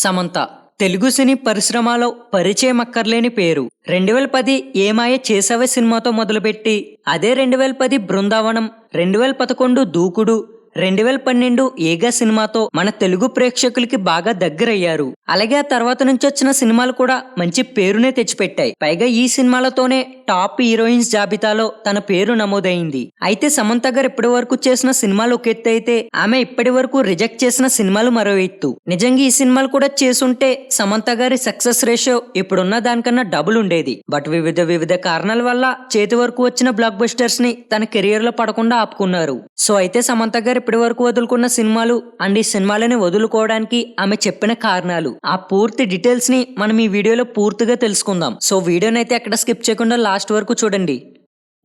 సమంత తెలుగు సినీ పరిశ్రమలో పరిచయం అక్కర్లేని పేరు. 2010 ఏమాయ చేసావే సినిమాతో మొదలుపెట్టి అదే 2010 బృందావనం, 2011 దూకుడు, 2012 ఏగా సినిమాతో మన తెలుగు ప్రేక్షకులకి బాగా దగ్గరయ్యారు. అలాగే ఆ తర్వాత నుంచి వచ్చిన సినిమాలు కూడా మంచి పేరునే తెచ్చిపెట్టాయి. పైగా ఈ సినిమాలతోనే టాప్ హీరోయిన్స్ జాబితాలో తన పేరు నమోదైంది. అయితే సమంత గారు ఇప్పటి వరకు చేసిన సినిమాలు ఒక ఎత్తు అయితే ఆమె ఇప్పటి వరకు రిజెక్ట్ చేసిన సినిమాలు మరో ఎత్తు. నిజంగా ఈ సినిమాలు కూడా చేసుంటే సమంత గారి సక్సెస్ రేషియో ఇప్పుడున్న దానికన్నా డబుల్ ఉండేది. బట్ వివిధ కారణాల వల్ల చేతి వరకు వచ్చిన బ్లాక్ బస్టర్స్ ని తన కెరియర్ లో పడకుండా ఆపుకున్నారు. సో అయితే సమంత గారు ఇప్పటి వరకు వదులుకున్న సినిమాలు అండ్ ఈ సినిమాలని వదులుకోవడానికి ఆమె చెప్పిన కారణాలు, ఆ పూర్తి డీటెయిల్స్ ని మనం ఈ వీడియోలో పూర్తిగా తెలుసుకుందాం. సో వీడియోని అయితే ఎక్కడ స్కిప్ చేయకుండా లాస్ట్ వరకు చూడండి.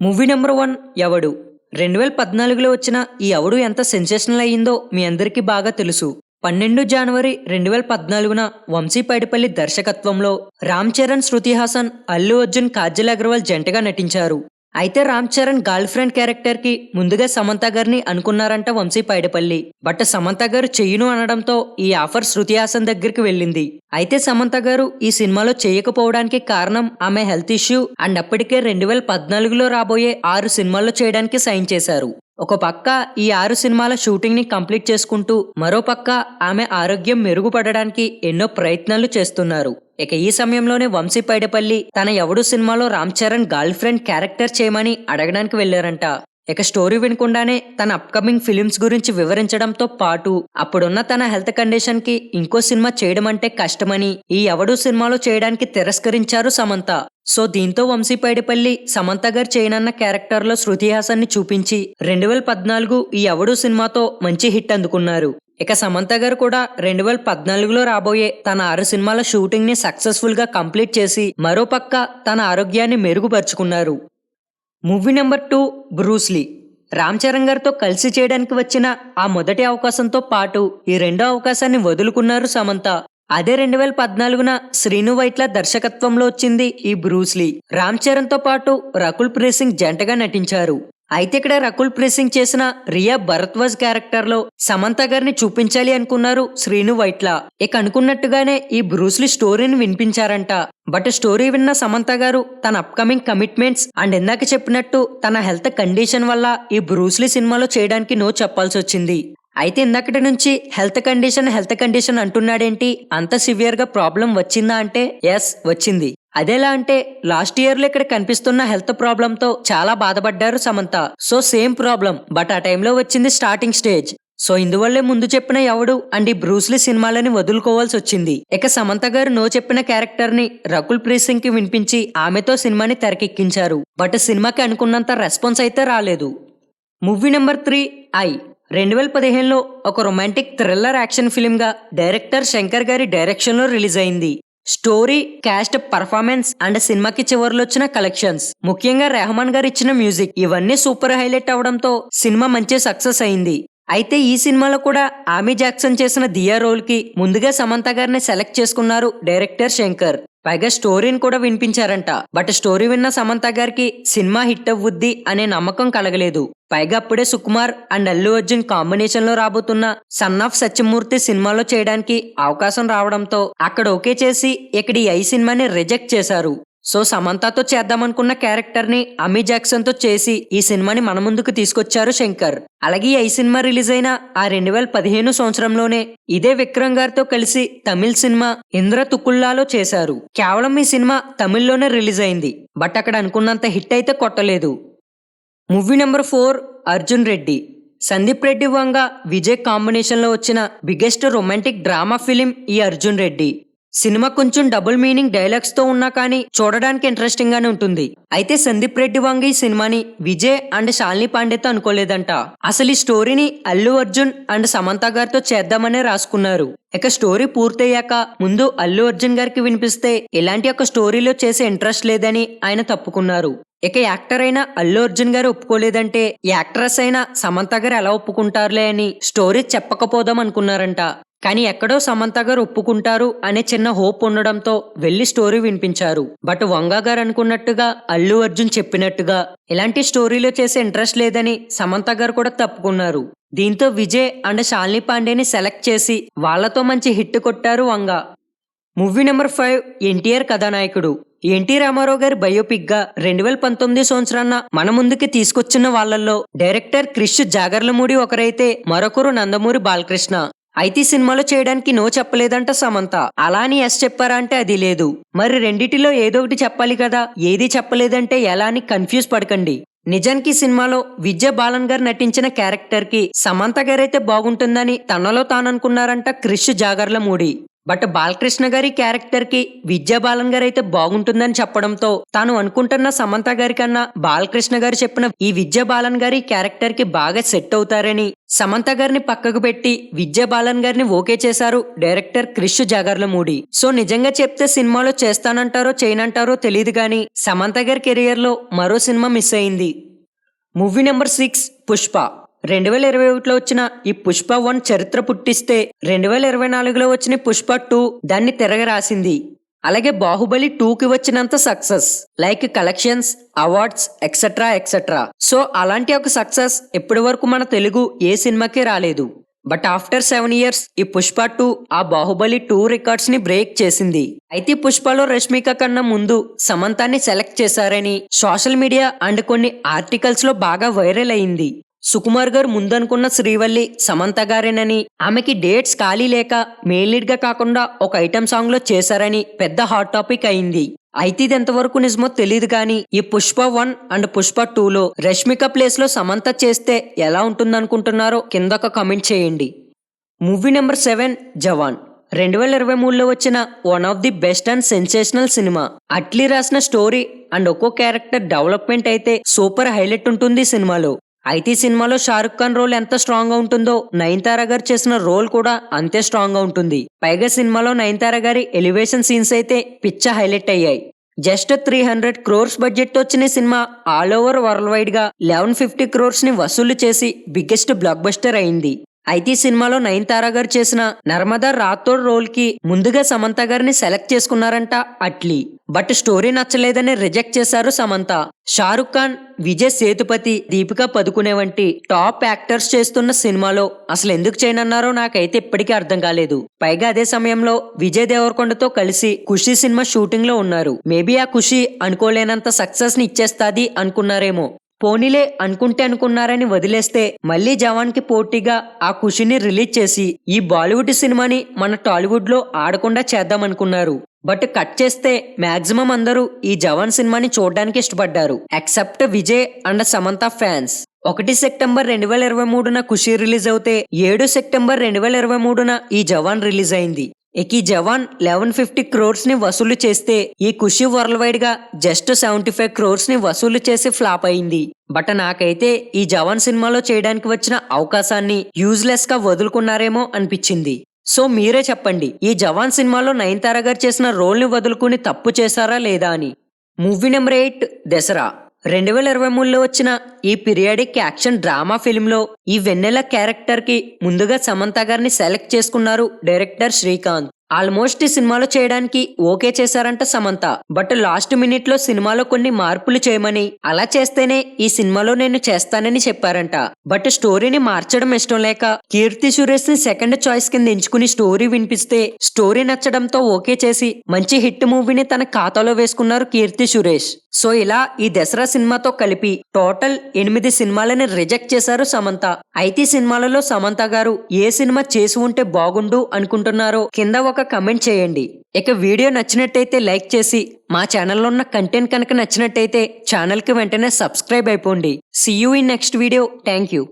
మూవీ నెంబర్ 1 ఎవడు. 2014లో వచ్చిన ఈ ఎవడు ఎంత సెన్సేషనల్ అయ్యిందో మీ అందరికీ బాగా తెలుసు. 12 జనవరి 2014న వంశీ పైడిపల్లి దర్శకత్వంలో రామ్ చరణ్, శృతి హాసన్, అల్లు అర్జున్, కాజల్ అగర్వాల్ జంటగా నటించారు. అయితే Ram Charan girl friend character కి ముందుగా సమంత గారిని అనుకున్నారంట వంశీ పైడిపల్లి. బట్ సమంత గారు చెయ్యను అనడంతో ఈ ఆఫర్ శృతి హాసన్ దగ్గరికి వెళ్ళింది. అయితే సమంత గారు ఈ సినిమాలో చేయకపోవడానికి కారణం ఆమె హెల్త్ ఇష్యూ అండ్ అప్పటికే 2014లో రాబోయే 6 సినిమాల్లో చేయడానికి సైన్ చేశారు. ఒక పక్క ఈ 6 సినిమాల షూటింగ్ ని కంప్లీట్ చేసుకుంటూ మరో పక్క ఆమె ఆరోగ్యం మెరుగుపడడానికి ఎన్నో ప్రయత్నాలు చేస్తున్నారు. ఇక ఈ సమయంలోనే వంశీ పైడిపల్లి తన ఎవడు సినిమాలో Ram Charan girl friend character చేయమని అడగడానికి వెళ్లారంట. ఇక స్టోరీ వినకుండానే తన అప్కమింగ్ ఫిలిమ్స్ గురించి వివరించడంతో పాటు అప్పుడున్న తన హెల్త్ కండిషన్ కి ఇంకో సినిమా చేయడం అంటే కష్టమని ఈ ఎవడు సినిమాలో చేయడానికి తిరస్కరించారు సమంత. సో దీంతో వంశీ పైడిపల్లి సమంత గారు చేయనన్న క్యారెక్టర్ లో శృతి హాసన్ ని చూపించి 2014 ఈ ఎవడు సినిమాతో మంచి హిట్ అందుకున్నారు. ఇక సమంత గారు కూడా 2014లో రాబోయే తన 6 సినిమాల షూటింగ్ ని సక్సెస్ఫుల్ గా కంప్లీట్ చేసి మరోపక్క తన ఆరోగ్యాన్ని మెరుగుపరుచుకున్నారు. Movie number 2 Bruce Lee. Ram Charan గారితో కలిసి చేయడానికి వచ్చిన ఆ మొదటి అవకాశంతో పాటు ఈ రెండో అవకాశాన్ని వదులుకున్నారు సమంత. అదే 2014న శ్రీను వైట్ల దర్శకత్వంలో వచ్చింది ఈ బ్రూస్లీ. రామ్ చరణ్ తో పాటు రకుల్ ప్రీత్ సింగ్ జంటగా నటించారు. అయితే ఇక్కడ రకుల్ ప్రీత్ సింగ్ చేసిన రియా భరద్వాజ్ క్యారెక్టర్ లో సమంత గారిని చూపించాలి అనుకున్నారు శ్రీను వైట్ల. ఇక అనుకున్నట్టుగానే ఈ బ్రూస్లీ స్టోరీని వినిపించారంట. బట్ స్టోరీ విన్న సమంత గారు తన అప్కమింగ్ కమిట్మెంట్స్ అండ్ ఇందాక చెప్పినట్టు తన హెల్త్ కండిషన్ వల్ల ఈ బ్రూస్లీ సినిమాలో చేయడానికి నో చెప్పాల్సి వచ్చింది. అయితే ఇందాకటి నుంచి హెల్త్ కండిషన్ అంటున్నాడేంటి, అంత సివియర్ గా ప్రాబ్లం వచ్చిందా అంటే ఎస్ వచ్చింది. అదేలా అంటే లాస్ట్ ఇయర్ లో ఇక్కడ కనిపిస్తున్న హెల్త్ ప్రాబ్లం తో చాలా బాధపడ్డారు Samantha. So same problem, but ఆ టైంలో వచ్చింది స్టార్టింగ్ స్టేజ్. సో ఇందువల్లే ముందు చెప్పిన ఎవడు అండ్ ఈ బ్రూస్లీ సినిమాలని వదులుకోవాల్సి వచ్చింది. ఇక సమంత గారు నో చెప్పిన క్యారెక్టర్ ని రకుల్ ప్రీత్ సింగ్ కి వినిపించి ఆమెతో సినిమాని తెరకెక్కించారు. బట్ సినిమాకి అనుకున్నంత రెస్పాన్స్ అయితే రాలేదు. Movie number 3 I. 2015లో ఒక రొమాంటిక్ థ్రిల్లర్ యాక్షన్ ఫిల్మ్ గా డైరెక్టర్ శంకర్ గారి డైరెక్షన్ లో రిలీజ్ అయింది. స్టోరీ, కాస్ట్, పర్ఫార్మెన్స్ అండ్ సినిమాకి చివరిలో వచ్చిన కలెక్షన్స్, ముఖ్యంగా రెహమాన్ గారు ఇచ్చిన మ్యూజిక్ ఇవన్నీ సూపర్ హైలైట్ అవడంతో సినిమా మంచి సక్సెస్ అయింది. అయితే ఈ సినిమాలో కూడా ఆమీ జాక్సన్ చేసిన దియా రోల్ కి ముందుగా సమంత గారిని సెలెక్ట్ చేసుకున్నారు డైరెక్టర్ శంకర్. పైగా స్టోరీని కూడా వినిపించారంట. బట్ స్టోరీ విన్న సమంత గారికి సినిమా హిట్ అవ్వుద్ది అనే నమ్మకం కలగలేదు. పైగా అప్పుడే సుకుమార్ అండ్ అల్లు అర్జున్ కాంబినేషన్ లో రాబోతున్న సన్ ఆఫ్ సత్యమూర్తి సినిమాలో చేయడానికి అవకాశం రావడంతో అక్కడ ఓకే చేసి ఇక్కడ ఈ ఐ సినిమాని రిజెక్ట్ చేశారు. సో సమంతతో చేద్దామనుకున్న క్యారెక్టర్ ని అమీ జాక్సన్ తో చేసి ఈ సినిమాని మన ముందుకు తీసుకొచ్చారు శంకర్. అలాగే ఈ సినిమా రిలీజ్ అయిన ఆ 2015 సంవత్సరంలోనే ఇదే విక్రమ్ గారితో కలిసి తమిళ్ సినిమా ఇంద్ర తుకుల్లాలో చేశారు. కేవలం ఈ సినిమా తమిళ్లోనే రిలీజ్ అయింది. బట్ అక్కడ అనుకున్నంత హిట్ అయితే కొట్టలేదు. Movie number 4 Arjun Reddy. Sandeep Reddy Vanga Vijay combination లో వచ్చిన బిగ్గెస్ట్ రొమాంటిక్ డ్రామా ఫిలిం ఈ అర్జున్ రెడ్డి. సినిమా కొంచెం డబుల్ మీనింగ్ డైలాగ్స్ తో ఉన్నా కానీ చూడడానికి ఇంట్రెస్టింగ్ గానే ఉంటుంది. అయితే సందీప్ రెడ్డి వంగ ఈ సినిమాని విజయ్ అండ్ శాలిని పాండేతో అనుకోలేదంట. అసలు ఈ స్టోరీని అల్లు అర్జున్ అండ్ సమంత గారితో చేద్దామనే రాసుకున్నారు. ఇక స్టోరీ పూర్తయ్యాక ముందు అల్లు అర్జున్ గారికి వినిపిస్తే ఇలాంటి ఒక స్టోరీలో చేసే ఇంట్రెస్ట్ లేదని ఆయన తప్పుకున్నారు. ఇక యాక్టర్ అయిన అల్లు అర్జున్ గారు ఒప్పుకోలేదంటే యాక్ట్రెస్ అయిన సమంత గారు ఎలా ఒప్పుకుంటారులే అని స్టోరీ చెప్పకపోదాం అనుకున్నారంట. కానీ ఎక్కడో సమంత గారు ఒప్పుకుంటారు అనే చిన్న హోప్ ఉండడంతో వెళ్లి స్టోరీ వినిపించారు. బట్ వంగ గారు అనుకున్నట్టుగా అల్లు అర్జున్ చెప్పినట్టుగా ఇలాంటి స్టోరీలో చేసే ఇంట్రెస్ట్ లేదని సమంత గారు కూడా తప్పుకున్నారు. దీంతో విజయ్ అండ్ శాలిని పాండేని సెలెక్ట్ చేసి వాళ్లతో మంచి హిట్ కొట్టారు వంగ. మూవీ నెంబర్ 5 ఎన్టీఆర్ కథానాయకుడు. ఎన్టీ రామారావు గారి బయోపిక్ గా 2019 సంవత్సరాన మన ముందుకి తీసుకొచ్చిన వాళ్లలో డైరెక్టర్ క్రిష్ జాగర్లమూడి ఒకరైతే మరొకరు నందమూరి బాలకృష్ణ. అయితే సినిమాలో చేయడానికి నో చెప్పలేదంట సమంత. అలా అని ఎస్ చెప్పారా అంటే అది లేదు. మరి రెండిటిలో ఏదో ఒకటి చెప్పాలి కదా, ఏది చెప్పలేదంటే ఎలా అని కన్ఫ్యూజ్ పడకండి. నిజానికి సినిమాలో విద్యా బాలన్ గారు నటించిన క్యారెక్టర్ కి సమంత గారైతే బాగుంటుందని తనలో తాననుకున్నారంట క్రిష్ జాగర్లమూడి. బట్ బాలకృష్ణ గారి క్యారెక్టర్ కి విద్యా బాలన్ గారు అయితే బాగుంటుందని చెప్పడంతో తాను అనుకుంటున్న సమంత గారి కన్నా బాలకృష్ణ గారు చెప్పిన ఈ విద్యా బాలన్ గారి క్యారెక్టర్ కి బాగా సెట్ అవుతారని సమంత గారిని పక్కకు పెట్టి విద్యా బాలన్ గారిని ఓకే చేశారు డైరెక్టర్ క్రిష్ జాగర్లమూడి. సో నిజంగా చెప్తే సినిమాలో చేస్తానంటారో చేయనంటారో తెలియదు కానీ సమంత గారి కెరియర్ లో మరో సినిమా మిస్ అయింది. Movie number 6 Pushpa. 2021లో వచ్చిన ఈ పుష్ప 1 చరిత్ర పుట్టిస్తే 2024లో వచ్చిన పుష్ప 2 దాన్ని తిరగరాసింది. అలాగే బాహుబలి 2కి వచ్చినంత success like collections, awards etcetera etcetera. So అలాంటి ఒక సక్సెస్ ఇప్పటి వరకు మన తెలుగు ఏ సినిమాకి రాలేదు. బట్ ఆఫ్టర్ 7 years ఈ పుష్ప 2 ఆ బాహుబలి 2 రికార్డ్స్ ని బ్రేక్ చేసింది. అయితే పుష్పలో రష్మిక కన్నా ముందు సమంతాన్ని సెలెక్ట్ చేశారని సోషల్ మీడియా అండ్ కొన్ని ఆర్టికల్స్ లో బాగా వైరల్ అయింది. సుకుమార్ గారు ముందనుకున్న శ్రీవల్లి సమంత గారేనని, ఆమెకి డేట్స్ ఖాళీ లేక మెయిన్ లీడ్ గా కాకుండా ఒక ఐటమ్ సాంగ్ లో చేశారని పెద్ద హాట్ టాపిక్ అయింది. అయితే ఇది ఎంతవరకు నిజమో తెలియదు కానీ ఈ పుష్ప 1 అండ్ పుష్ప 2లో రష్మిక ప్లేస్ లో సమంత చేస్తే ఎలా ఉంటుందనుకుంటున్నారో కింద ఒక కమెంట్ చేయండి. మూవీ నెంబర్ 7 జవాన్. 2023లో వచ్చిన one of the best and sensational cinema. Atlee రాసిన స్టోరీ అండ్ ఒక్కో క్యారెక్టర్ డెవలప్మెంట్ అయితే సూపర్ హైలైట్ ఉంటుంది సినిమాలో. అయితే సినిమాలో షారుఖ్ ఖాన్ రోల్ ఎంత స్ట్రాంగ్ గా ఉంటుందో నయనతార గారు చేసిన రోల్ కూడా అంతే స్ట్రాంగ్ గా ఉంటుంది. పైగా సినిమాలో నయనతార గారి ఎలివేషన్ సీన్స్ అయితే పిచ్చ హైలైట్ అయ్యాయి. జస్ట్ 300 crores బడ్జెట్ తో వచ్చిన cinema all over world wide గా 1150 crores ని వసూలు చేసి బిగ్గెస్ట్ బ్లాక్ బస్టర్ అయింది. అయితే సినిమాలో నయనతార గారు చేసిన నర్మదా రాథోడ్ రోల్ కి ముందుగా సమంత గారిని సెలెక్ట్ చేసుకున్నారంట అట్లీ. బట్ స్టోరీ నచ్చలేదని రిజెక్ట్ చేశారు సమంత. షారుఖ్ ఖాన్, విజయ్ సేతుపతి, దీపికా పదుకునే వంటి టాప్ యాక్టర్స్ చేస్తున్న సినిమాలో అసలు ఎందుకు చేయనన్నారో నాకైతే ఇప్పటికీ అర్థం కాలేదు. పైగా అదే సమయంలో విజయ్ దేవరకొండతో కలిసి ఖుషి సినిమా షూటింగ్ లో ఉన్నారు. మేబీ ఆ ఖుషి అనుకోలేనంత సక్సెస్ ని ఇచ్చేస్తాది అనుకున్నారేమో. పోనీలే అనుకుంటే అనుకున్నారని వదిలేస్తే మళ్లీ జవాన్ కి పోటీగా ఆ ఖుషిని రిలీజ్ చేసి ఈ బాలీవుడ్ సినిమాని మన టాలీవుడ్ లో ఆడకుండా చేద్దామనుకున్నారు. బట్ కట్ చేస్తే మాక్సిమం అందరూ ఈ జవాన్ సినిమాని చూడడానికి ఇష్టపడ్డారు except Vijay and Samantha fans. 1 September 2023న ఖుషి రిలీజ్ అవుతే 7 సెప్టెంబర్ 2023న ఈ జవాన్ రిలీజ్ అయింది. ఈ జవాన్ 1150 crores ని వసూలు చేస్తే ఈ ఖుషి వరల్డ్ వైడ్ గా జస్ట్ 75 crores ని వసూలు చేసి ఫ్లాప్ అయింది. బట్ నాకైతే ఈ జవాన్ సినిమాలో చేయడానికి వచ్చిన అవకాశాన్ని యూజ్లెస్ గా వదులుకున్నారేమో అనిపించింది. సో మీరే చెప్పండి, ఈ జవాన్ సినిమాలో నయనతార గారు చేసిన రోల్ ని వదులుకుని తప్పు చేశారా లేదా అని. Movie number 8 Dasara. 2023లో వచ్చిన ఈ పీరియాడిక్ యాక్షన్ డ్రామా ఫిల్మ్ లో ఈ వెన్నెల క్యారెక్టర్ కి ముందుగా సమంత గారిని సెలెక్ట్ చేసుకున్నారు డైరెక్టర్ శ్రీకాంత్. ఆల్మోస్ట్ ఈ సినిమాలో చేయడానికి ఓకే చేశారంట సమంత. బట్ లాస్ట్ మినిట్ లో సినిమాలో కొన్ని మార్పులు చేయమని, అలా చేస్తేనే ఈ సినిమాలో నేను చేస్తానని చెప్పారంట. బట్ స్టోరీని మార్చడం ఇష్టం లేక కీర్తి సురేష్ ని సెకండ్ చాయిస్ కింద ఎంచుకుని స్టోరీ వినిపిస్తే స్టోరీ నచ్చడంతో ఓకే చేసి మంచి హిట్ మూవీని తన ఖాతాలో వేసుకున్నారు కీర్తి సురేష్. సో ఇలా ఈ దసరా సినిమాతో కలిపి టోటల్ 8 సినిమాలని రిజెక్ట్ చేశారు సమంత. అయితే సినిమాలలో సమంత గారు ఏ సినిమా చేసి ఉంటే బాగుండు అనుకుంటున్నారో కింద ఒక కమెంట్ చేయండి. ఇక వీడియో నచ్చినట్టయితే లైక్ చేసి మా ఛానల్లో ఉన్న కంటెంట్ కనుక నచ్చినట్టయితే ఛానల్ కి వెంటనే సబ్స్క్రైబ్ అయిపోండి. See you in next video. Thank you.